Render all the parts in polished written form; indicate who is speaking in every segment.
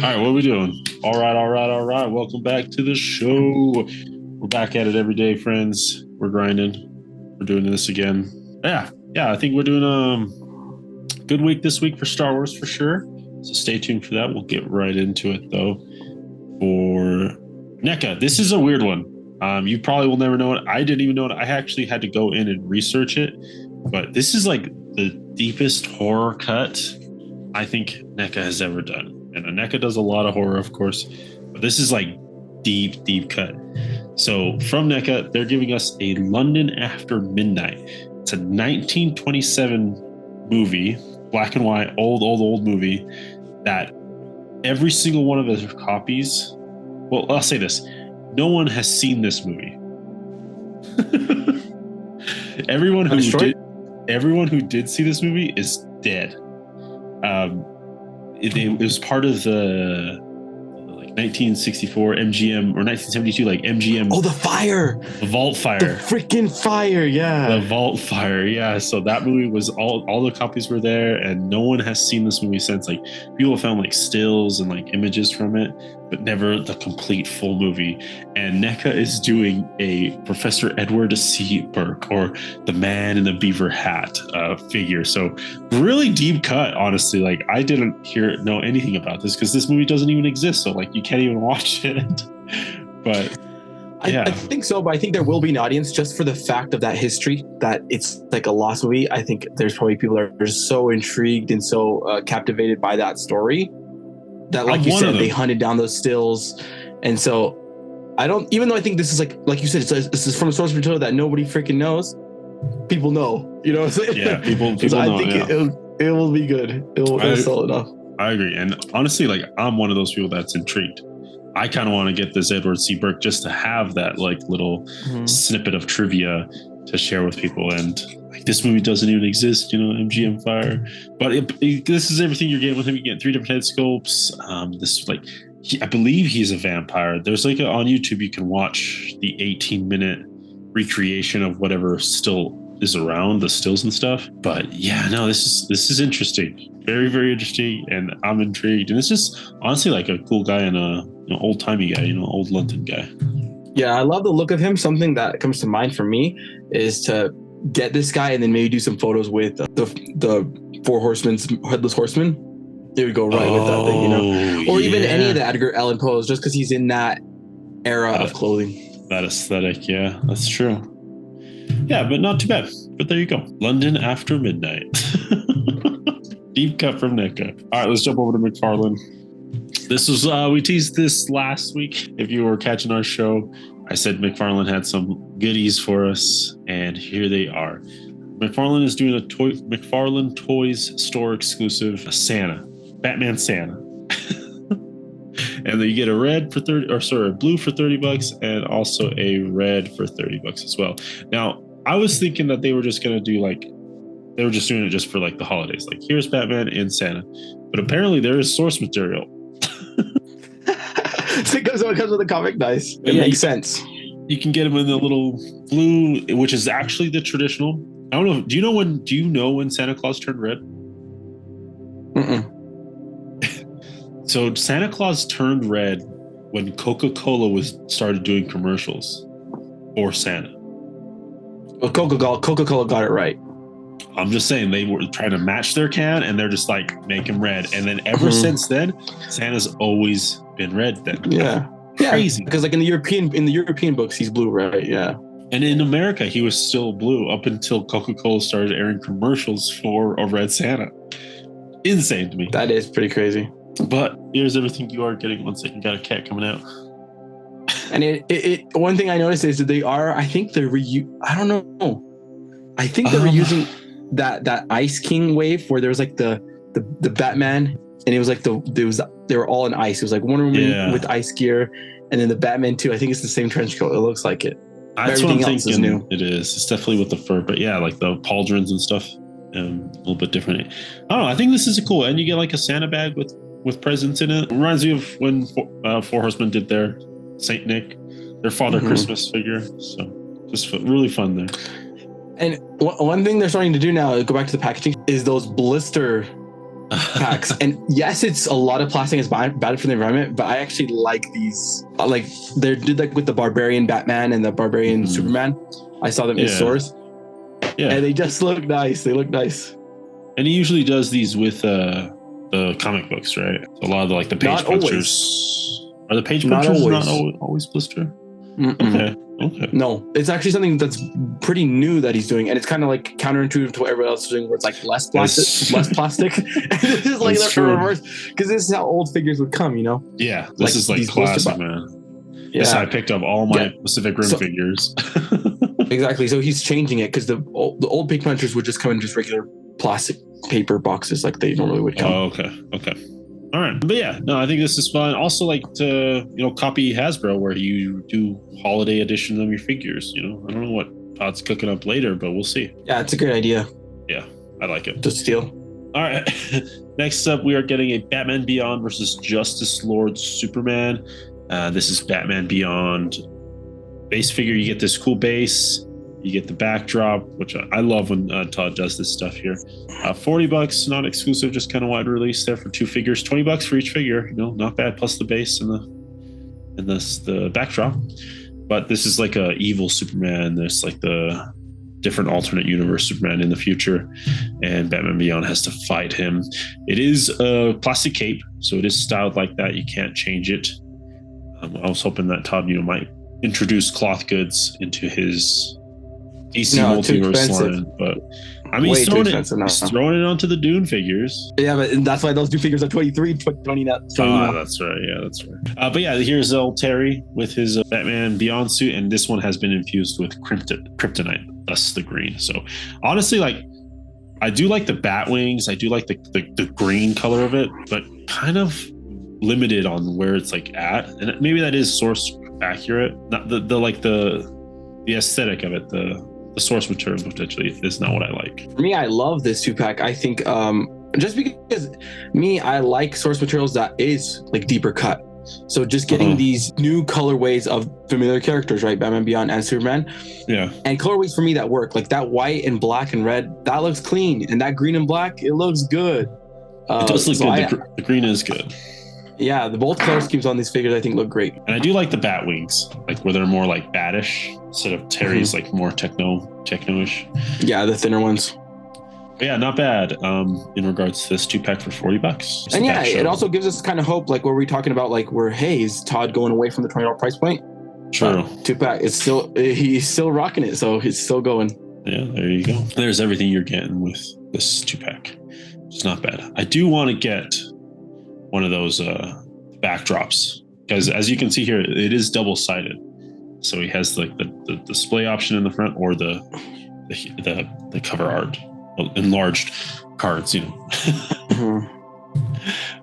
Speaker 1: right, what are we doing? All right. Welcome back to the show. We're back at it every day, friends. We're grinding. We're doing this again. Yeah. I think we're doing a good week this week for Star Wars for sure. So stay tuned for that. We'll get right into it though. For NECA, this is a weird one. You probably will never know it. I didn't even know it. I actually had to go in and research it. But this is like the deepest horror cut I think NECA has ever done. And NECA does a lot of horror, of course, but this is like deep cut. So from NECA, they're giving us a London After Midnight. It's a 1927 movie, black and white, old movie that every single one of the copies. Well, I'll say this: no one has seen this movie. Everyone who did see this movie is dead. It was part of the 1964 MGM or 1972 MGM.
Speaker 2: Oh, the fire!
Speaker 1: The Vault Fire.
Speaker 2: The freaking fire! Yeah.
Speaker 1: The Vault Fire. Yeah. So that movie was all the copies were there, and no one has seen this movie since. Like people have found stills and images from it, but never the complete full movie. And NECA is doing a Professor Edward C. Burke or the Man in the Beaver Hat figure. So really deep cut, honestly. I didn't know anything about this because this movie doesn't even exist. So you can't even watch it. But yeah.
Speaker 2: I think so, but I think there will be an audience just for the fact of that history, that it's like a lost movie. I think there's probably people that are so intrigued and so captivated by that story that, like you said, they hunted down those stills. And so even though I think this is like you said, this is from a source material that nobody freaking knows. People know, you know what I'm saying?
Speaker 1: Yeah, people
Speaker 2: so
Speaker 1: know.
Speaker 2: I think it will be good. It'll sell enough.
Speaker 1: I agree. And honestly, I'm one of those people that's intrigued. I kind of want to get this Edward C. Burke just to have that little snippet of trivia to share with people. And this movie doesn't even exist, MGM Fire. But this is everything you're getting with him. You get 3 different head sculpts. I believe he's a vampire. There's on YouTube you can watch the 18-minute recreation of whatever still is around, the stills and stuff. But yeah, no, this is interesting. Very, very interesting, and I'm intrigued. And it's just honestly a cool guy and a old-timey guy, old London guy.
Speaker 2: Yeah, I love the look of him. Something that comes to mind for me is to get this guy and then maybe do some photos with the Four Horsemen's Headless Horseman. It would go right with that thing, or even any of the Edgar Allan Poes, just because he's in that era of clothing.
Speaker 1: That aesthetic, yeah, that's true. Yeah, but not too bad. But there you go. London After Midnight. Deep cut from NECA. All right, let's jump over to McFarland. This was, we teased this last week. If you were catching our show, I said McFarland had some goodies for us, and here they are. McFarland is doing a McFarland Toys store exclusive Santa, Batman Santa. And then you get a blue for $30 and also a red for $30 as well. Now, I was thinking that they were just going to do they were just doing it just for the holidays. Here's Batman and Santa. But apparently there is source material.
Speaker 2: So it comes with a comic, nice. It makes sense.
Speaker 1: You can get them in the little blue, which is actually the traditional. I don't know. Do you know when Santa Claus turned red?
Speaker 2: Mm-mm.
Speaker 1: So Santa Claus turned red when Coca-Cola started doing commercials for Santa.
Speaker 2: Well, Coca-Cola got it right.
Speaker 1: I'm just saying they were trying to match their can, and they're just make him red. And then ever since then, Santa's always been red. Then crazy
Speaker 2: because in the European books he's blue, right? Yeah.
Speaker 1: And in America he was still blue up until Coca-Cola started airing commercials for a red Santa. Insane to me.
Speaker 2: That is pretty crazy.
Speaker 1: But here's everything you are getting. 1 second, got a cat coming out.
Speaker 2: And it one thing I noticed is that I think they're I don't know. I think they were using that Ice King wave where there was the Batman, and it was they were all in ice. It was Wonder Woman with ice gear, and then the Batman too. I think it's the same trench coat. It looks like it.
Speaker 1: That's what I'm thinking. New. It is. It's definitely with the fur, but yeah, the pauldrons and stuff, a little bit different. I don't know. I think this is cool, and you get a Santa bag with presents in it. Reminds me of when Four Horsemen did their Saint Nick, their Father Christmas figure. So just really fun there.
Speaker 2: And one thing they're starting to do now, go back to the packaging, is those blister packs. And yes, it's a lot of plastic. It's bad for the environment, but I actually like these. Like they did like with the Barbarian Batman and the Barbarian Superman. I saw them in stores. Yeah, and they just look nice. They look nice.
Speaker 1: And he usually does these with the comic books, right? So a lot of the page punchers. Are the page punchers not always blister? Okay.
Speaker 2: No, it's actually something that's pretty new that he's doing, and it's kind of like counterintuitive to what everyone else is doing, where it's like less plastic. And this is like the reverse, because this is how old figures would come, you know?
Speaker 1: Yeah, this is like classic, man. Yeah. This I picked up all my Pacific Rim figures.
Speaker 2: Exactly. So he's changing it because the old page punchers would just come in just regular plastic paper boxes like they normally would come.
Speaker 1: Oh, okay. All right. But yeah, no, I think this is fun. Also like to, copy Hasbro where you do holiday editions of your figures, I don't know what Todd's cooking up later, but we'll see.
Speaker 2: Yeah, it's a good idea.
Speaker 1: Yeah, I like it.
Speaker 2: To steal.
Speaker 1: All right. Next up, we are getting a Batman Beyond versus Justice Lord Superman. This is Batman Beyond base figure. You get this cool base. You get the backdrop, which I love when Todd does this stuff here. $40, not exclusive, just kind of wide release there for 2 figures. $20 for each figure, not bad. Plus the base and the backdrop. But this is like a evil Superman. There's like the different alternate universe Superman in the future, and Batman Beyond has to fight him. It is a plastic cape, so it is styled like that. You can't change it. I was hoping that Todd, might introduce cloth goods into his DC multiverse line, but I mean, he's throwing it onto the Dune figures.
Speaker 2: Yeah, but that's why those 2 figures are 23, 20 now.
Speaker 1: That's right. Yeah, that's right. But yeah, here's old Terry with his Batman Beyond suit, and this one has been infused with kryptonite, thus the green. So honestly, I do like the bat wings. I do like the green color of it, but kind of limited on where it's at, and maybe that is source accurate. Not the aesthetic of it, the source material potentially is not what I like.
Speaker 2: For me, I love this 2-pack. I think just because I like source materials that is deeper cut. So just getting these new colorways of familiar characters, right? Batman Beyond and Superman.
Speaker 1: Yeah. And
Speaker 2: colorways for me that work, like that white and black and red, that looks clean. And that green and black, it looks good.
Speaker 1: It does look good. The green is good.
Speaker 2: Yeah, both color schemes on these figures I think look great.
Speaker 1: And I do like the bat wings, where they're more batish instead of Terry's more techno-ish.
Speaker 2: Yeah, the thinner ones.
Speaker 1: But yeah, not bad in regards to this 2-pack for $40.
Speaker 2: And yeah, it also gives us kind of hope, what we're talking about, is Todd going away from the $20 price point?
Speaker 1: True.
Speaker 2: 2-pack, he's still rocking it, so it's still going.
Speaker 1: Yeah, there you go. There's everything you're getting with this 2-pack. It's not bad. I do want to get one of those backdrops, because as you can see here, it is double-sided. So he has the display option in the front, or the cover art, enlarged cards, All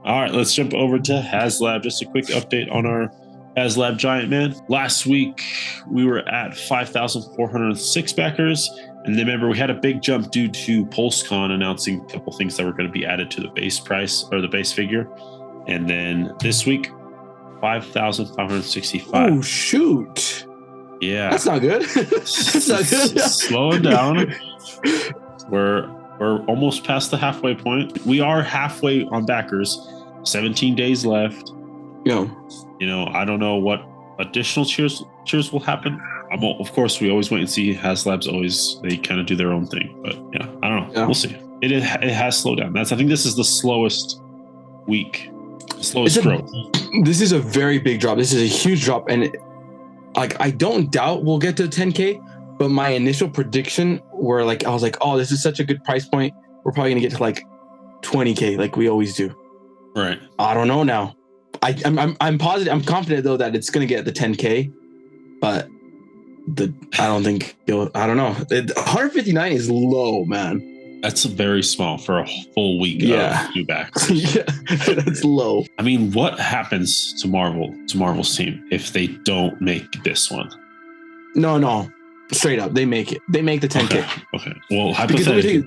Speaker 1: right, let's jump over to HasLab. Just a quick update on our HasLab Giant Man. Last week we were at 5,406 backers, and remember we had a big jump due to PulseCon announcing a couple things that were going to be added to the base price, or the base figure. And then this week, 5,565.
Speaker 2: Oh, shoot.
Speaker 1: Yeah.
Speaker 2: That's not good. That's not good.
Speaker 1: Slowing down. We're almost past the halfway point. We are halfway on backers. 17 days left.
Speaker 2: Yeah.
Speaker 1: I don't know what additional cheers will happen. Of course, we always wait and see. HasLabs they kind of do their own thing. But yeah, I don't know. Yeah. We'll see. It has slowed down. I think this is the slowest week. Slowest growth.
Speaker 2: This is a very big drop. This is a huge drop, and I don't doubt we'll get to 10K. But my initial prediction were I was oh, this is such a good price point. We're probably gonna get to 20K, like we always do.
Speaker 1: Right.
Speaker 2: I don't know now. I'm positive. I'm confident though that it's gonna get the 10K, but I don't think I don't know. 159 is low, man.
Speaker 1: That's very small for a full week of 2-backs.
Speaker 2: Yeah, that's low.
Speaker 1: I mean, what happens to Marvel's team if they don't make this one?
Speaker 2: No. Straight up, they make it. They make the 10K.
Speaker 1: Okay. Well, hypothetically,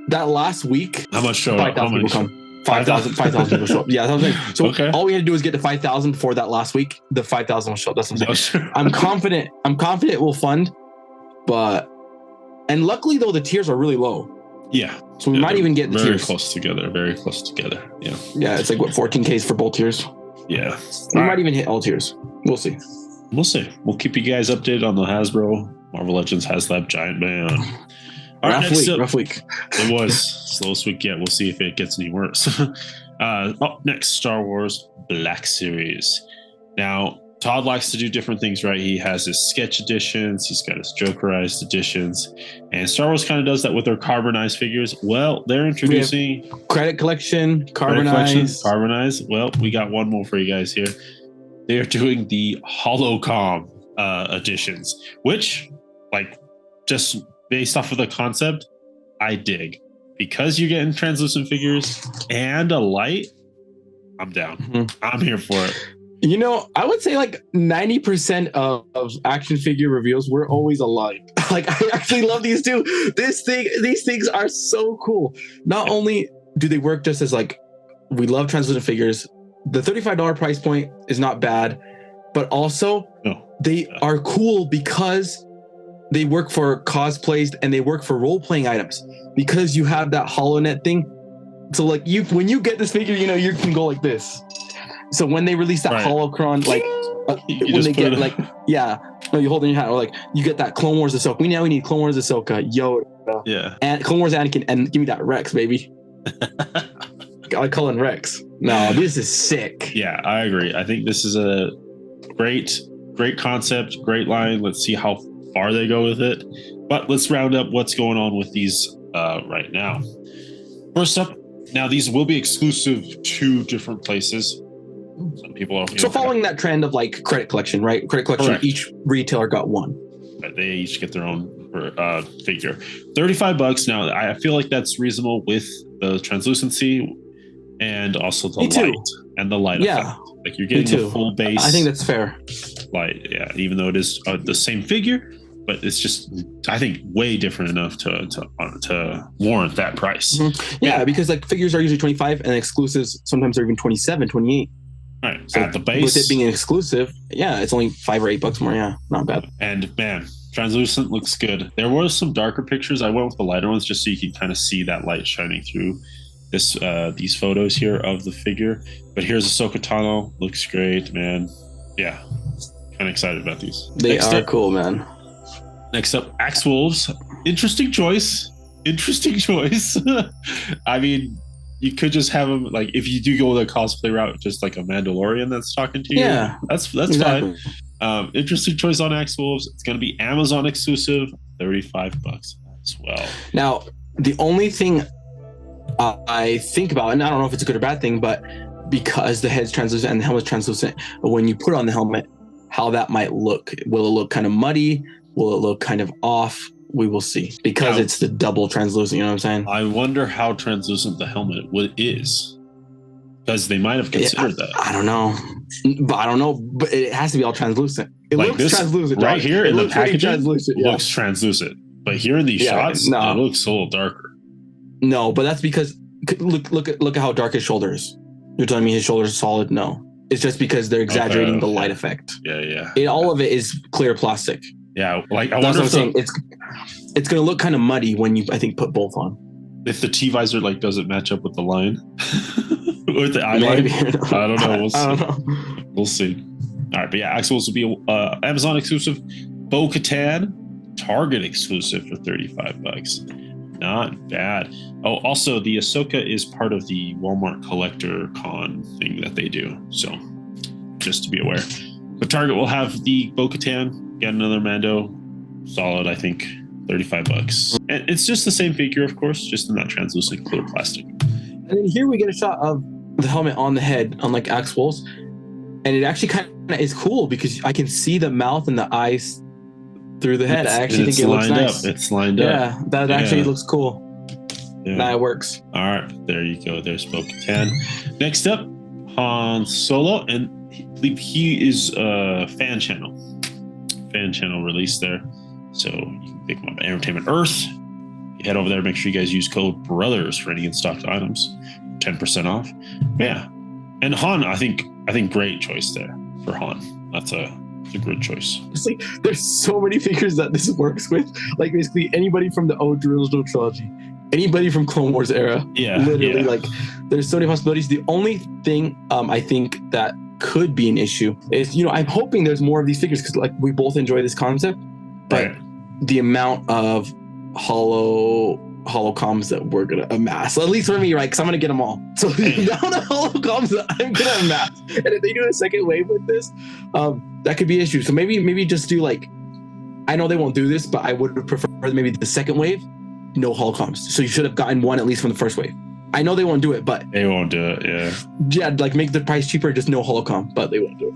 Speaker 2: that last week,
Speaker 1: how much showed up?
Speaker 2: 5,000 people come. 5,000 people show up. Yeah, that's what I'm saying. So all we had to do was get to 5,000 before that last week. The 5,000 will show up. That's what I'm saying. I'm confident we'll fund, and luckily though the tiers are really low.
Speaker 1: Yeah.
Speaker 2: So we might even get the
Speaker 1: very
Speaker 2: tiers.
Speaker 1: close together. Very close together. Yeah.
Speaker 2: Yeah, it's like what 14Ks for both tiers.
Speaker 1: Yeah.
Speaker 2: We might even hit all tiers. We'll see.
Speaker 1: We'll see. We'll keep you guys updated on the Hasbro Marvel Legends HasLab Giant Man. All right,
Speaker 2: Rough week.
Speaker 1: It was slowest week yet. We'll see if it gets any worse. Up next, Star Wars Black Series. Now, Todd likes to do different things, right? He has his sketch editions. He's got his Jokerized editions. And Star Wars kind of does that with their carbonized figures. Well, they're introducing...
Speaker 2: Credit collection, carbonized.
Speaker 1: Well, we got one more for you guys here. They are doing the Holocom editions, which, like, just based off of the concept, I dig. Because you're getting translucent figures and a light, I'm down. Mm-hmm. I'm here for it.
Speaker 2: You know, I would say like 90% of action figure reveals were always a light. Like, I actually love these too. These things are so cool. Not only do they work just as like, we love translucent figures. The $35 price point is not bad, but also they are cool because they work for cosplays and they work for role-playing items because you have that HoloNet thing. So like when you get this figure, you know, you can go like this. So when they release that holocron, like when they get like, you hold it in your hand, or like you get that Clone Wars Ahsoka. We need Clone Wars Ahsoka, Yoda, and Clone Wars Anakin, and give me that Rex, baby. I call him Rex. No, this is sick.
Speaker 1: Yeah, I agree. I think this is a great concept, great line. Let's see how far they go with it. But let's round up what's going on with these right now. First up, now these will be exclusive to different places. Some people are
Speaker 2: following that trend of like credit collection, right? Credit collection. Correct. Each retailer got one.
Speaker 1: They each get their own figure. $35 now. I feel like that's reasonable with the translucency and also the light and the light effect. Like you're getting the full base.
Speaker 2: I think that's fair.
Speaker 1: Light, even though it is the same figure, but it's just I think way different enough to warrant that price.
Speaker 2: Mm-hmm. Yeah, because like figures are usually 25 and exclusives sometimes are even 27, 28.
Speaker 1: Right, so at the base,
Speaker 2: with it being an exclusive, it's only $5 or $8 more. Yeah, not bad.
Speaker 1: And man, translucent looks good. There were some darker pictures. I went with the lighter ones just so you can kind of see that light shining through this these photos here of the figure. But here's Ahsoka Tano. Looks great, man. Yeah, kind of excited about these.
Speaker 2: They are cool, man.
Speaker 1: Next up, Axe Wolves. Interesting choice. I mean, you could just have them like if you do go the cosplay route, just like a Mandalorian that's talking to you. Yeah, that's exactly fine. Interesting choice on Axe Wolves. It's going to be Amazon exclusive, $35 as well.
Speaker 2: Now, the only thing I think about, and I don't know if it's a good or bad thing, but because the head's translucent and the helmet's translucent, when you put on the helmet, how that might look. Will it look kind of muddy? Will it look kind of off? We will see because it's the double translucent. You know what I'm saying?
Speaker 1: I wonder how translucent the helmet is, because they might have considered that.
Speaker 2: I don't know, but it has to be all translucent. It
Speaker 1: like
Speaker 2: looks
Speaker 1: this,
Speaker 2: translucent
Speaker 1: right here in the packaging. Looks translucent, but here in these shots, it looks a little darker.
Speaker 2: No, but that's because look at how dark his shoulder is. You're telling me his shoulder is solid? No, it's just because they're exaggerating the light effect.
Speaker 1: Yeah.
Speaker 2: All of it is clear plastic.
Speaker 1: Yeah, like I wonder if
Speaker 2: it's going to look kind of muddy when you, I think, put both on.
Speaker 1: If the T visor like doesn't match up with the line, with the eye line, I don't know. We'll see. All right, but yeah, Axe Wolves will be Amazon exclusive, Bo-Katan, Target exclusive for $35. Not bad. Oh, also the Ahsoka is part of the Walmart Collector Con thing that they do, so just to be aware. But Target will have the Bo-Katan. Get another Mando, solid, I think, $35. And it's just the same figure, of course, just in that translucent clear plastic.
Speaker 2: And then here we get a shot of the helmet on the head, unlike Axe Wolves. And it actually kind of is cool because I can see the mouth and the eyes through the head. I actually think it looks nice.
Speaker 1: It's lined up.
Speaker 2: Yeah, that actually looks cool. Yeah. That works.
Speaker 1: All right, there you go. There's Bo-Katan. Next up, Han Solo, and I believe he is a fan channel release there, so you can pick him up at Entertainment Earth. You head over there, make sure you guys use code BROTHERS for any in-stock items, 10% off. Yeah, and Han, I think great choice there for Han. That's a good choice.
Speaker 2: It's like there's so many figures that this works with, like basically anybody from the original trilogy, anybody from Clone Wars era.
Speaker 1: Yeah,
Speaker 2: literally,
Speaker 1: yeah.
Speaker 2: like there's so many possibilities. The only thing I think that could be an issue is, I'm hoping there's more of these figures because like we both enjoy this concept, but
Speaker 1: Right.
Speaker 2: the amount of holocoms that we're gonna amass, at least for me, right? Because I'm gonna get them all. So the amount of holocoms that I'm gonna amass, and if they do a second wave with this, that could be an issue. So maybe just do like, I know they won't do this, but I would prefer maybe the second wave, no holocoms. So you should have gotten one at least from the first wave. I know they won't do it, but
Speaker 1: They won't do it. Yeah.
Speaker 2: yeah, like make the price cheaper, just no holocom, but they won't do it.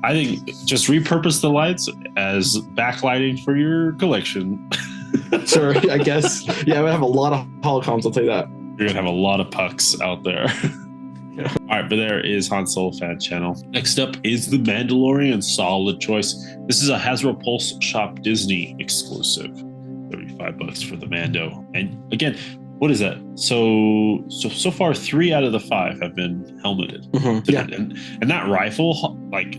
Speaker 1: I think just repurpose the lights as backlighting for your collection.
Speaker 2: Sure, I guess. Yeah, we have a lot of holocoms, I'll tell you that.
Speaker 1: You're gonna have a lot of pucks out there.
Speaker 2: Yeah.
Speaker 1: All right, but there is Han Solo fan channel. Next up is The Mandalorian. Solid choice. This is a Hasbro Pulse Shop Disney exclusive. $35 for the Mando. And again, what is that? So far, 3 out of the 5 have been helmeted.
Speaker 2: Mm-hmm. Yeah.
Speaker 1: And that rifle, like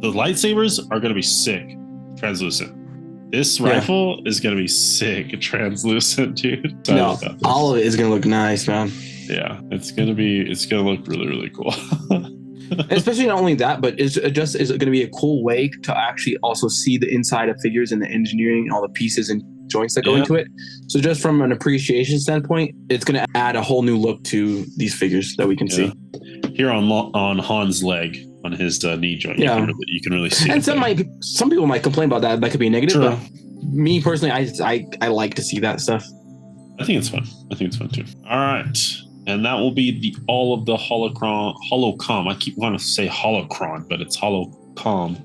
Speaker 1: the lightsabers are gonna be sick, translucent. This rifle is gonna be sick, translucent, dude.
Speaker 2: No, all of it is gonna look nice, man.
Speaker 1: Yeah, it's gonna look really, really cool.
Speaker 2: And especially not only that, but it just is going to be a cool way to actually also see the inside of figures and the engineering and all the pieces and joints that go into it. So just from an appreciation standpoint, it's going to add a whole new look to these figures that we can see.
Speaker 1: Here on Han's leg, on his knee joint, you can really see.
Speaker 2: And some people might complain about that. That could be a negative. But me personally, I like to see that stuff.
Speaker 1: I think it's fun. Too. All right. And that will be all of the holocom. I keep wanting to say holocron, but it's holocom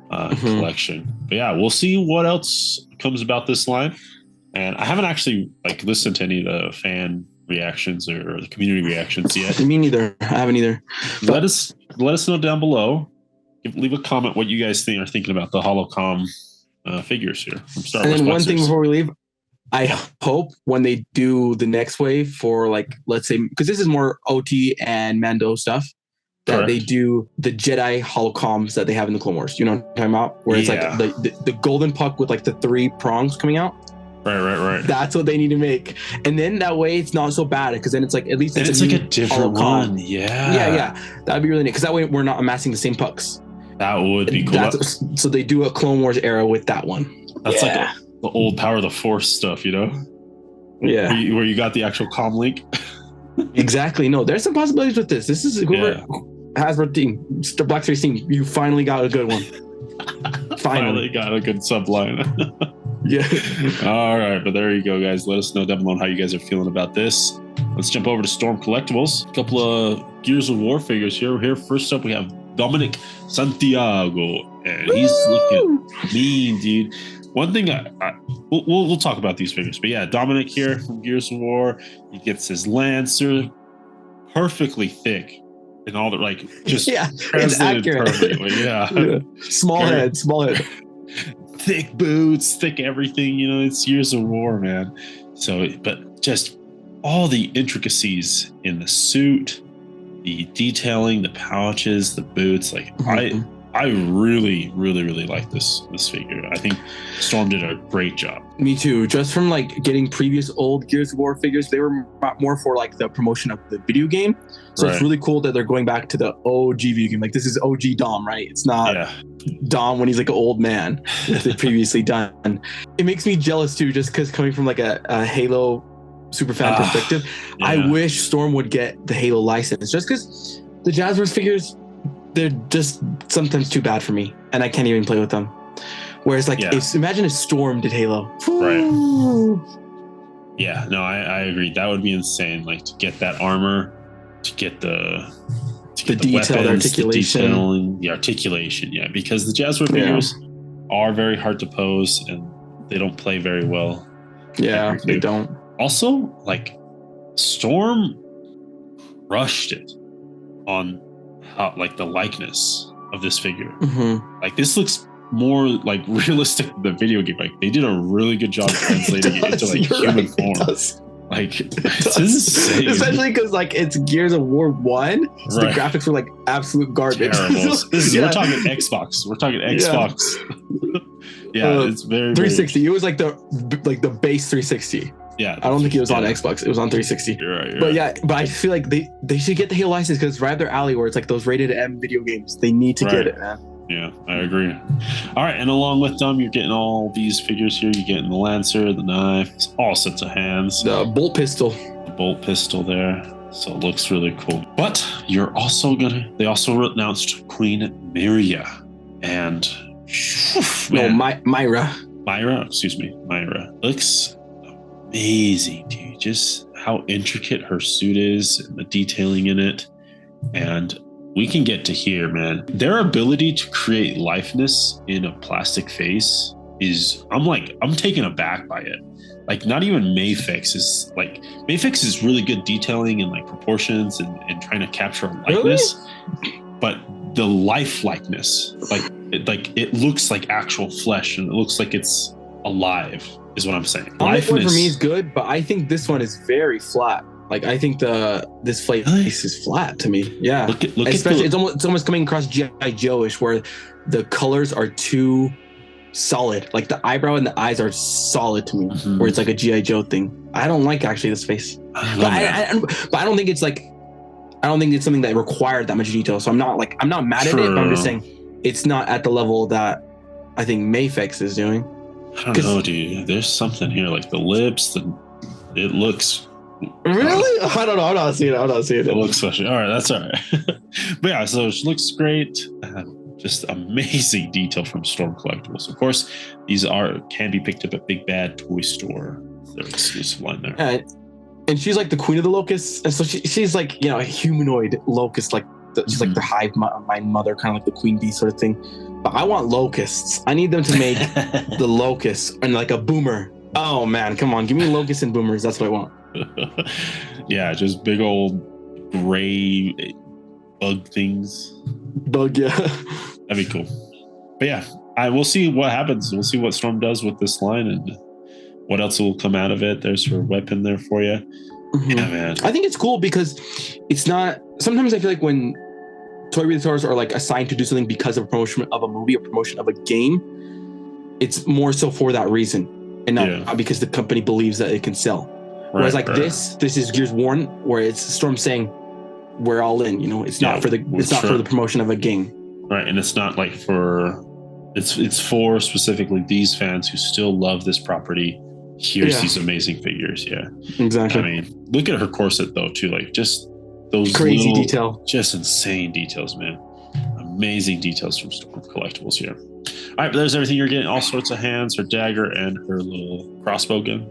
Speaker 1: collection. But yeah, we'll see what else comes about this line. And I haven't actually listened to any of the fan reactions or the community reactions yet.
Speaker 2: Me neither. I haven't either.
Speaker 1: Let us know down below. Leave a comment what you guys are thinking about the holocom figures here from Star Wars.
Speaker 2: And then one thing before we leave. I hope when they do the next wave for let's say, because this is more OT and Mando stuff, that they do the Jedi holocoms that they have in the Clone Wars. You know what I'm talking about? Where it's the golden puck with the 3 prongs coming out.
Speaker 1: Right.
Speaker 2: That's what they need to make. And then that way it's not so bad because then it's at least
Speaker 1: it's a different one.
Speaker 2: Yeah. That'd be really neat because that way we're not amassing the same pucks.
Speaker 1: That would be cool.
Speaker 2: So they do a Clone Wars era with that one.
Speaker 1: That's the old Power of the Force stuff, Yeah. Where you got the actual comm link.
Speaker 2: Exactly. No, there's some possibilities with this. This is Hasbro team, Black Series team. You finally got a good one. Finally
Speaker 1: got a good subline.
Speaker 2: Yeah.
Speaker 1: All right, but there you go, guys. Let us know down below how you guys are feeling about this. Let's jump over to Storm Collectibles. A couple of Gears of War figures here. First up, we have Dominic Santiago, and he's looking mean, dude. One thing we'll talk about these figures, but yeah, Dominic here from Gears of War. He gets his Lancer perfectly thick and all the just
Speaker 2: it's accurate.
Speaker 1: Perfectly. Yeah.
Speaker 2: Small head.
Speaker 1: Thick boots, thick everything. It's Gears of War, man. So, but just all the intricacies in the suit, the detailing, the pouches, the boots. I really, really, really like this figure. I think Storm did a great job.
Speaker 2: Me too. Just from getting previous old Gears of War figures, they were more for the promotion of the video game. So it's really cool that they're going back to the OG video game. This is OG Dom, right? It's not Dom when he's an old man, as they previously done. It makes me jealous too, just because coming from a Halo super fan perspective, I wish Storm would get the Halo license, just because the Jazzverse figures, they're just sometimes too bad for me, and I can't even play with them. Whereas, imagine if Storm did Halo.
Speaker 1: Right. Yeah, no, I agree. That would be insane. To get that armor, to get the
Speaker 2: detail,
Speaker 1: weapons,
Speaker 2: articulation.
Speaker 1: the articulation. Yeah, because the Jazzware figures are very hard to pose, and they don't play very well.
Speaker 2: Yeah, they don't.
Speaker 1: Also, Storm rushed it on how the likeness of this figure.
Speaker 2: Mm-hmm.
Speaker 1: This looks more realistic than the video game. They did a really good job translating it into human form. It's insane.
Speaker 2: Especially because it's Gears of War 1, so the graphics were absolute garbage.
Speaker 1: Terrible. We're talking Xbox. Yeah, it's very
Speaker 2: 360. It was the base 360.
Speaker 1: Yeah.
Speaker 2: I don't think it was on Xbox. It was on 360.
Speaker 1: You're right.
Speaker 2: But I feel like they should get the Halo license because it's right up their alley where it's like those rated M video games. They need to get it, man.
Speaker 1: Yeah, I agree. All right, and along with them, you're getting all these figures here. You're getting the Lancer, the knife, all sets of hands.
Speaker 2: The bolt pistol.
Speaker 1: The bolt pistol there. So it looks really cool. But you're also they also announced Queen Myria. And Myra, excuse me. Myra. Looks amazing, dude. Just how intricate her suit is and the detailing in it. And we can get to here, man. Their ability to create liveness in a plastic face is, I'm taken aback by it. Like, not even Mayfix is really good detailing and like proportions and trying to capture likeness. Really? But the likeness, it looks like actual flesh and it looks like it's alive, is what I'm saying.
Speaker 2: Likeness one for me is good, but I think this one is very flat. Like, I think this face is flat to me. Yeah. Especially, it's almost coming across G.I. Joe-ish where the colors are too solid. Like, the eyebrow and the eyes are solid to me, where it's like a G.I. Joe thing. I don't like actually this face. But I don't think it's something that required that much detail. So I'm not mad at it, but I'm just saying it's not at the level that I think Mayfix is doing.
Speaker 1: I don't know, dude. There's something here, like the lips, it looks.
Speaker 2: Really? I don't know. I'm not seeing it.
Speaker 1: It looks special. All right, that's all right. But yeah, so it looks great. Just amazing detail from Storm Collectibles. Of course, these can be picked up at Big Bad Toy Store. Their exclusive line there.
Speaker 2: And she's like the queen of the locusts, and so she's like, a humanoid locust, like she's like the hive mind mother, kind of like the queen bee sort of thing. But I want locusts. I need them to make the locusts and like a boomer. Oh man, come on, give me locusts and boomers. That's what I want.
Speaker 1: Yeah, just big old gray bug things.
Speaker 2: Yeah.
Speaker 1: That'd be cool. But yeah, we'll see what happens. We'll see what Storm does with this line and what else will come out of it. There's her weapon there for you. Yeah, man.
Speaker 2: I think it's cool because it's not. Sometimes I feel like when toy retailers are like assigned to do something because of a promotion of a movie or promotion of a game, it's more so for that reason and not because the company believes that it can sell. Whereas this is Gears One, where it's Storm saying, "We're all in." It's not for the promotion of a game,
Speaker 1: right? And it's not like it's for specifically these fans who still love this property. Here's these amazing figures. Yeah,
Speaker 2: exactly.
Speaker 1: I mean, look at her corset though, too. Like just those
Speaker 2: crazy detail,
Speaker 1: just insane details, man. Amazing details from Storm Collectibles here. All right, but there's everything you're getting. All sorts of hands, her dagger, and her little crossbow gun.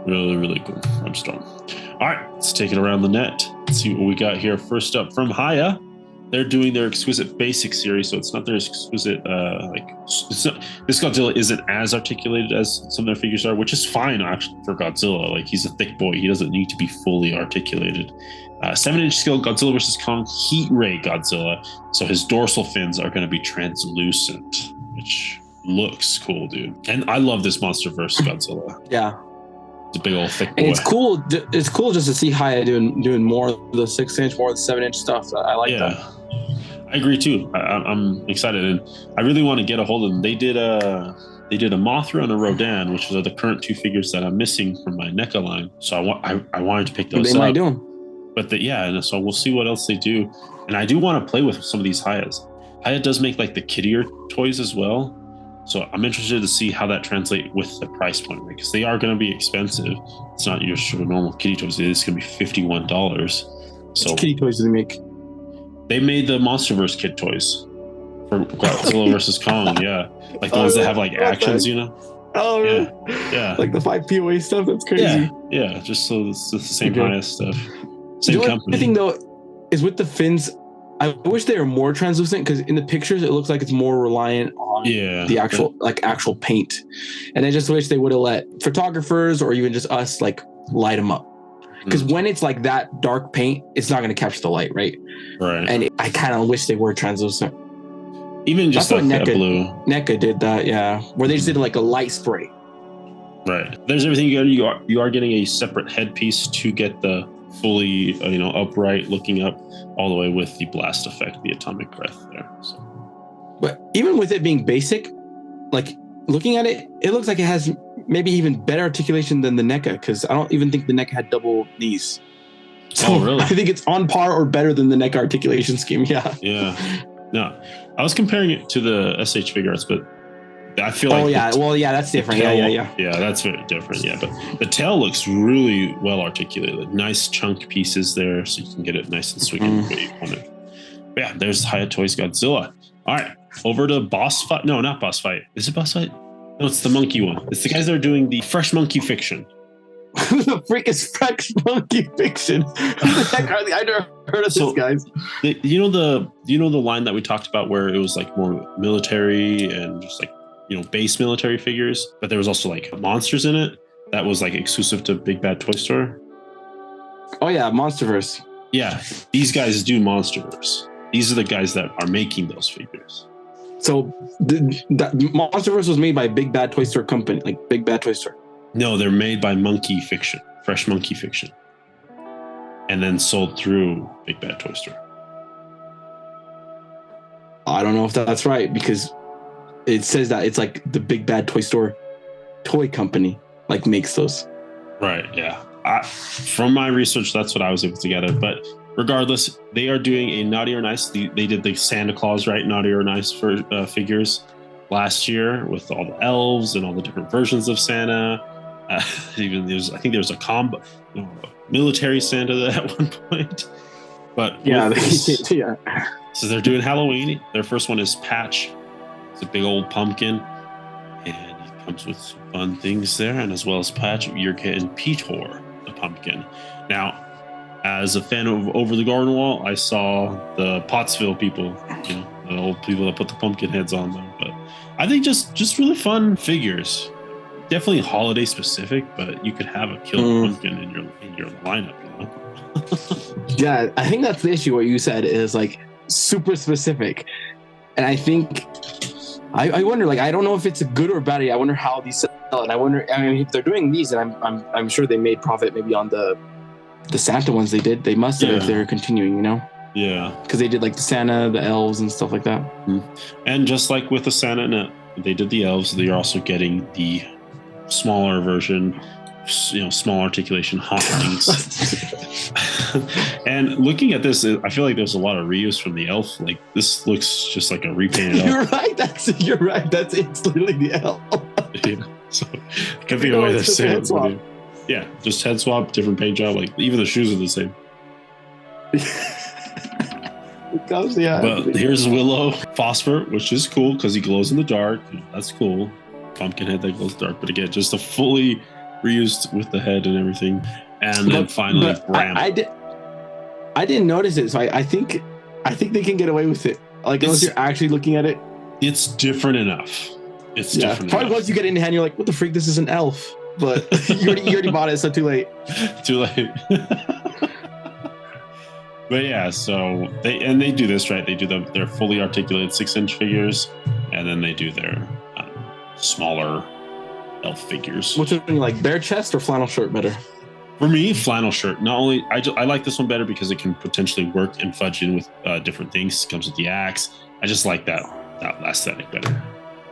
Speaker 1: Really, really cool from Storm. All right, let's take it around the net. Let's see what we got here. First up from Haya. They're doing their Exquisite Basic series, so it's not their exquisite, this Godzilla isn't as articulated as some of their figures are, which is fine, actually, for Godzilla. Like, he's a thick boy. He doesn't need to be fully articulated. 7-inch scale Godzilla vs. Kong Heat Ray Godzilla. So his dorsal fins are going to be translucent, which looks cool, dude. And I love this MonsterVerse Godzilla.
Speaker 2: Yeah.
Speaker 1: It's a big old thick boy.
Speaker 2: And it's cool. It's cool just to see Haya doing more of the 6-inch, more of the 7-inch stuff. I like that.
Speaker 1: I agree too. I'm excited, and I really want to get a hold of them. They did a Mothra and a Rodan, which are the current two figures that I'm missing from my NECA line. So I wanted to pick those up. They might do them. But and so we'll see what else they do. And I do want to play with some of these Hayas. Haya does make like the kiddier toys as well. So I'm interested to see how that translates with the price point, right? Because they are going to be expensive. It's not your sort of normal kitty toys. It's going to be $51. So
Speaker 2: which kitty toys do they make?
Speaker 1: They made the MonsterVerse kid toys for Godzilla versus Kong. Yeah, like the ones that have like actions,
Speaker 2: Oh,
Speaker 1: yeah.
Speaker 2: Like the 5 POA stuff. That's crazy.
Speaker 1: Yeah. Just so it's the same highest stuff. Same company.
Speaker 2: The thing though is with the fins. I wish they were more translucent because in the pictures it looks like it's more reliant on the actual paint, and I just wish they would have let photographers or even just us like light them up. Because when it's like that dark paint, it's not going to capture the light, right?
Speaker 1: Right.
Speaker 2: And I kind of wish they were translucent.
Speaker 1: Even just like that blue.
Speaker 2: NECA did that, yeah. Where they just did like a light spray.
Speaker 1: Right. There's everything you are getting a separate headpiece to get the fully upright looking up all the way with the blast effect, the atomic breath there. So.
Speaker 2: But even with it being basic, like looking at it, it looks like it has maybe even better articulation than the NECA, because I don't even think the NECA had double knees. So
Speaker 1: really?
Speaker 2: I think it's on par or better than the NECA articulation scheme. Yeah.
Speaker 1: Yeah. No, I was comparing it to the SH Figure Arts, but I feel like.
Speaker 2: Oh yeah, well yeah, that's different.
Speaker 1: Tail,
Speaker 2: yeah.
Speaker 1: Yeah, that's very different. Yeah, but the tail looks really well articulated. Nice chunk pieces there, so you can get it nice and swinging the way you want it. But yeah, there's Hiya Toys Godzilla. All right, over to Boss Fight. No, not Boss Fight. Is it Boss Fight? No, it's the monkey one. It's the guys that are doing the Fresh Monkey Fiction.
Speaker 2: Who the freak is Fresh Monkey Fiction? Who the heck are they? I never heard of this, guys.
Speaker 1: You know the line that we talked about where it was like more military and just like, you know, base military figures, but there was also like monsters in it that was like exclusive to Big Bad Toy Store.
Speaker 2: Oh yeah, Monsterverse.
Speaker 1: Yeah, these guys do Monsterverse. These are the guys that are making those figures.
Speaker 2: So that Monsterverse was made by Big Bad Toy Store company, like Big Bad Toy Store.
Speaker 1: No, they're made by Monkey Fiction, Fresh Monkey Fiction, and then sold through Big Bad Toy Store.
Speaker 2: I don't know if that's right, because it says that it's like the Big Bad Toy Store toy company like makes those.
Speaker 1: Right. Yeah. From my research, that's what I was able to gather. But regardless, they are doing a Naughty or Nice. They did the Santa Claus, right? Naughty or Nice for figures last year with all the elves and all the different versions of Santa. Even I think there was a military Santa at one point. But
Speaker 2: yeah,
Speaker 1: yeah. So they're doing Halloween. Their first one is Patch. It's a big old pumpkin, and it comes with some fun things there. And as well as Patch, you're getting Petor, the pumpkin. Now, as a fan of Over the Garden Wall, I saw the Pottsville people, you know, the old people that put the pumpkin heads on them. But I think just really fun figures. Definitely holiday specific, but you could have a killer pumpkin in your lineup, you know?
Speaker 2: Yeah, I think that's the issue. What you said is like super specific, and I think I wonder, like, I don't know if it's a good or bad idea. I wonder how these sell, and I wonder, I mean, if they're doing these, and I'm sure they made profit maybe on the Santa ones they did. They must have if they're continuing, you know?
Speaker 1: Yeah,
Speaker 2: because they did like the Santa, the elves, and stuff like that.
Speaker 1: And just like with the Santa, they did the elves. They're also getting the smaller version, you know, small articulation hot wings. And looking at this, I feel like there's a lot of reuse from the elf. Like, this looks just like a repainted elf.
Speaker 2: You're right. It's literally the elf.
Speaker 1: Yeah. So it could be a way to say it. Yeah, just head swap, different paint job. Like, even the shoes are the same. But here's Willow Phosphor, which is cool because he glows in the dark. That's cool. Pumpkin head that glows dark, but again, just a fully reused with the head and everything. And then finally, Bramble.
Speaker 2: I didn't notice it, so I think they can get away with it. Like, unless you're actually looking at it,
Speaker 1: it's different enough. It's different.
Speaker 2: Probably once you get it in hand, you're like, "What the freak? This is an elf." But you already bought it, so too late.
Speaker 1: Too late. But yeah, so they do this right. They do their fully articulated 6-inch figures, and then they do their smaller elf figures.
Speaker 2: Which one you like, bare chest or flannel shirt better?
Speaker 1: For me, flannel shirt. Not only I like this one better because it can potentially work and fudge in with different things. It comes with the axe. I just like that aesthetic better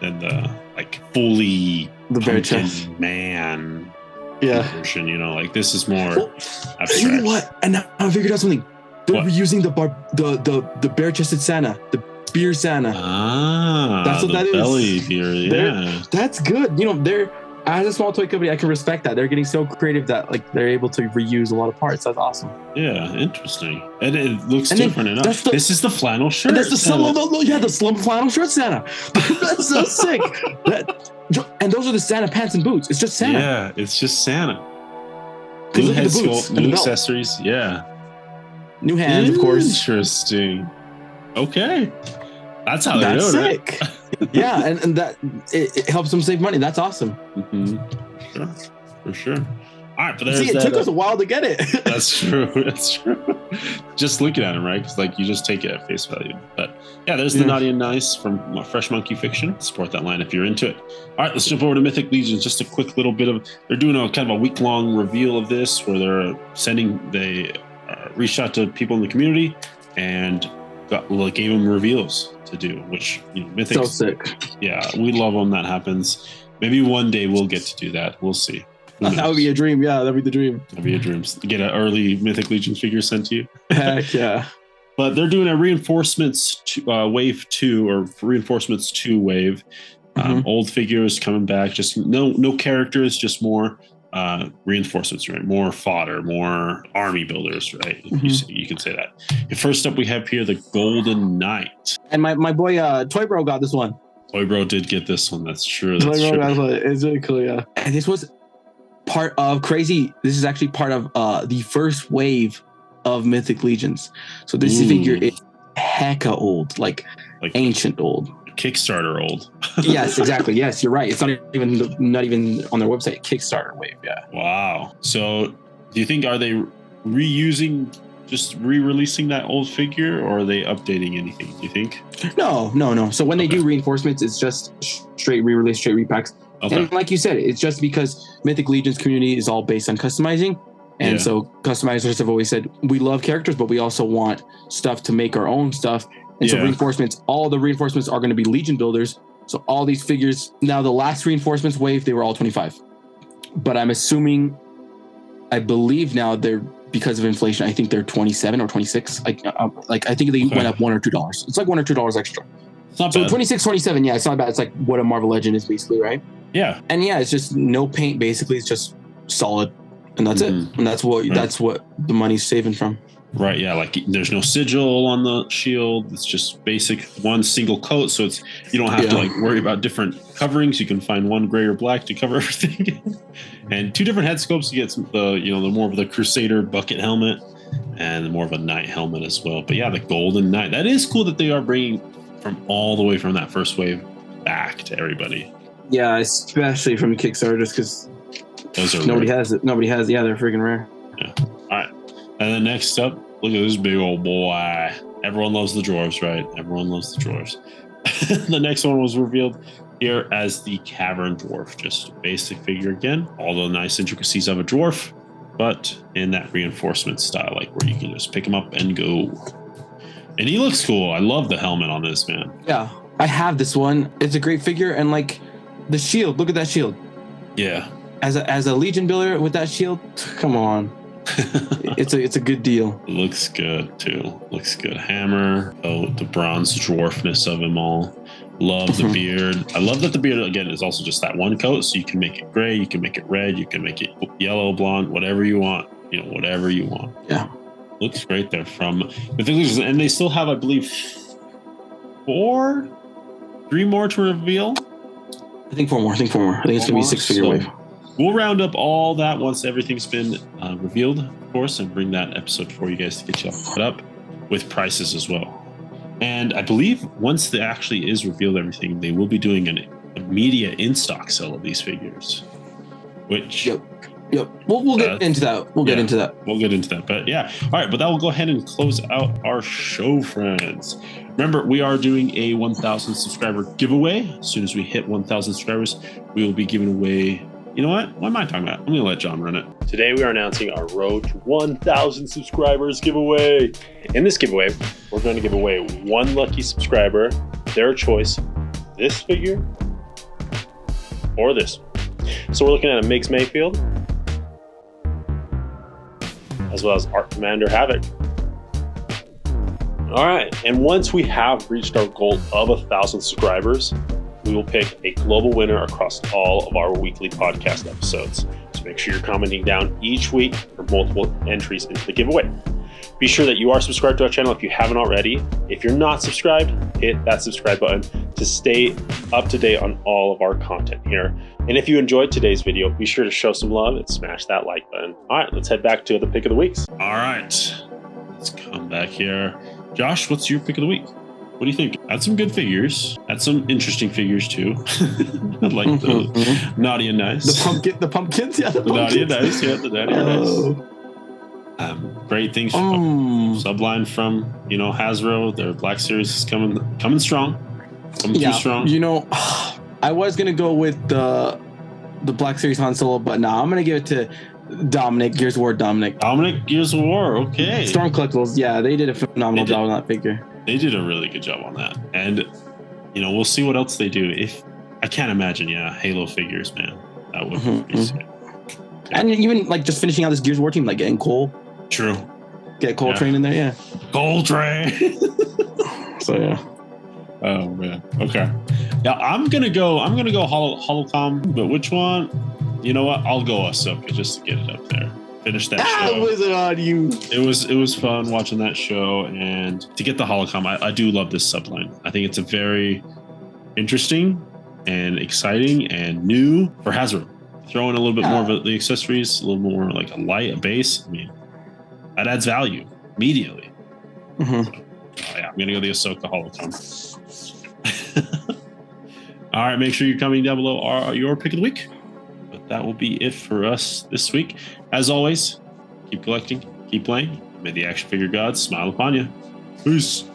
Speaker 1: than the like fully
Speaker 2: the bare chest
Speaker 1: man version. You know, like this is more abstract.
Speaker 2: You know what? And now I figured out something. They're reusing the bare chested Santa, the beer Santa.
Speaker 1: That's what that is. Belly beer, yeah.
Speaker 2: That's good. You know, they're, as a small toy company, I can respect that. They're getting so creative that like they're able to reuse a lot of parts. That's awesome.
Speaker 1: Yeah, interesting. And it looks different enough. This is the flannel shirt.
Speaker 2: That's the slum flannel shirt Santa. That's so sick. And those are the Santa pants and boots. It's just Santa.
Speaker 1: Yeah, it's just Santa. New head sculpt, new accessories. Yeah.
Speaker 2: New hands, of course.
Speaker 1: Interesting. Okay. That's how they do it. That's sick.
Speaker 2: Yeah, and that it helps them save money. That's awesome.
Speaker 1: For sure. All right, but there's
Speaker 2: it took us a while to get it.
Speaker 1: That's true. Just looking at them, right? Because like you just take it at face value. But yeah, there's the Naughty and Nice from Fresh Monkey Fiction. Support that line if you're into it. All right, let's jump over to Mythic Legions. Just a quick little bit of, they're doing a kind of a week-long reveal of this where they're they reached out to people in the community and gave them reveals to do, which, you know, Mythic.
Speaker 2: So sick.
Speaker 1: Yeah, we love when that happens. Maybe one day we'll get to do that. We'll see.
Speaker 2: That would be a dream. Yeah, that'd be the dream.
Speaker 1: That'd be a dream. Get an early Mythic Legion figure sent to you.
Speaker 2: Heck yeah.
Speaker 1: But they're doing a reinforcements wave 2 or reinforcements 2 wave. Old figures coming back. Just no characters. Just more reinforcements, right? More fodder, more army builders, right? You can say that. And first up, we have here the Golden Knight.
Speaker 2: And my boy Toy Bro got this one.
Speaker 1: Toy Bro did get this one. That's true.
Speaker 2: Toy Bro got this one. It's really cool, yeah. And this was part of crazy. This is actually part of the first wave of Mythic Legions. So this figure is hecka old, like ancient old.
Speaker 1: Kickstarter old.
Speaker 2: Yes, exactly. Yes, you're right. It's not even on their website. Kickstarter wave. Yeah.
Speaker 1: Wow. So, do you think are they reusing, just re-releasing that old figure, or are they updating anything? Do you think?
Speaker 2: No. So when they do reinforcements, it's just straight re-release, straight repacks. Okay. And like you said, it's just because Mythic Legion's community is all based on customizing. And so customizers have always said, we love characters, but we also want stuff to make our own stuff. And so reinforcements, all the reinforcements are going to be Legion builders. So all these figures, now the last reinforcements wave, they were all 25. But I'm assuming, I believe now they're, because of inflation, I think they're 27 or 26. I think they went up $1 or $2. It's like $1 or $2 extra.
Speaker 1: It's not
Speaker 2: so
Speaker 1: bad.
Speaker 2: 26, 27, yeah, it's not bad. It's like what a Marvel Legend is basically, right?
Speaker 1: Yeah.
Speaker 2: And yeah, it's just no paint, basically. It's just solid. And that's it. And that's what the money's saving from.
Speaker 1: Right, yeah, like there's no sigil on the shield. It's just basic one single coat, so it's you don't have to like worry about different coverings. You can find one gray or black to cover everything, and 2 different head sculpts. You get the more of the Crusader bucket helmet and more of a Knight helmet as well. But yeah, the Golden Knight. That is cool that they are bringing from all the way from that first wave back to everybody.
Speaker 2: Yeah, especially from Kickstarter, just because nobody has it. Nobody has it. Yeah, they're freaking rare.
Speaker 1: Yeah. All right. And then next up, look at this big old boy. Everyone loves the dwarves, right? Everyone loves the dwarves. The next one was revealed here as the Cavern Dwarf. Just a basic figure again. All the nice intricacies of a dwarf, but in that reinforcement style, like where you can just pick him up and go. And he looks cool. I love the helmet on this, man. Yeah,
Speaker 2: I have this one. It's a great figure. And like the shield, look at that shield.
Speaker 1: Yeah.
Speaker 2: As a Legion builder with that shield, come on. It's a good deal.
Speaker 1: Looks good too. Looks good. Hammer. Oh, the bronze dwarfness of him all. Love the beard. I love that the beard again is also just that one coat, so you can make it gray, you can make it red, you can make it yellow, blonde, whatever you want. Whatever you want.
Speaker 2: Yeah.
Speaker 1: Looks great there from the things, and they still have, I believe, 3 more to reveal.
Speaker 2: I think 4 more. I think it's gonna be a 6-figure wave.
Speaker 1: We'll round up all that once everything's been revealed, of course, and bring that episode for you guys to get you all caught up with prices as well. And I believe once it actually is revealed everything, they will be doing a media in-stock sale of these figures. Which...
Speaker 2: Yep. We'll get into that. We'll get into that.
Speaker 1: But yeah. All right. But that will go ahead and close out our show, friends. Remember, we are doing a 1,000 subscriber giveaway. As soon as we hit 1,000 subscribers, we will be giving away... You know what? What am I talking about? I'm going to let John run it. Today, we are announcing our Road to 1,000 subscribers giveaway. In this giveaway, we're going to give away one lucky subscriber, their choice, this figure or this. So we're looking at a Migs Mayfield, as well as Art Commander Havoc. All right, and once we have reached our goal of 1,000 subscribers, we will pick a global winner across all of our weekly podcast episodes. So make sure you're commenting down each week for multiple entries into the giveaway. Be sure that you are subscribed to our channel if you haven't already. If you're not subscribed, hit that subscribe button to stay up to date on all of our content here. And if you enjoyed today's video, be sure to show some love and smash that like button. All right, let's head back to the pick of the weeks. All right, let's come back here. Josh, what's your pick of the week? What do you think? Had some good figures. Had some interesting figures too. Like the naughty and nice.
Speaker 2: The pumpkins, yeah. The
Speaker 1: naughty and nice, yeah. The naughty and nice. Great things. Subline from Hasbro. Their Black Series is coming strong. Coming too strong.
Speaker 2: I was gonna go with the Black Series Han Solo, but I'm gonna give it to Dominic Gears of War. Dominic
Speaker 1: Gears of War. Okay.
Speaker 2: Storm Collectibles. Yeah, they did a phenomenal job on that figure.
Speaker 1: They did a really good job on that, and we'll see what else they do. I can't imagine. Yeah, Halo figures, man. That would be sick.
Speaker 2: Yeah. And even like just finishing out this Gears of War team, like getting Cole.
Speaker 1: True.
Speaker 2: Get Coltrane in there, yeah.
Speaker 1: Coltrane.
Speaker 2: So yeah.
Speaker 1: Oh man. Okay. Yeah, I'm gonna go Holocom, but which one? You know what? I'll go Ahsoka just to get it up there. Finish that show.
Speaker 2: Wizard on you.
Speaker 1: It was fun watching that show, and to get the Holocom, I do love this subline. I think it's a very interesting and exciting and new for Hasbro. Throw in a little bit more of the accessories, a little more like a light, a base. I mean, that adds value immediately. So, yeah, I'm gonna go the Ahsoka Holocom. All right, make sure you're coming down below your pick of the week. But that will be it for us this week. As always, keep collecting, keep playing. May the action figure gods smile upon you. Peace.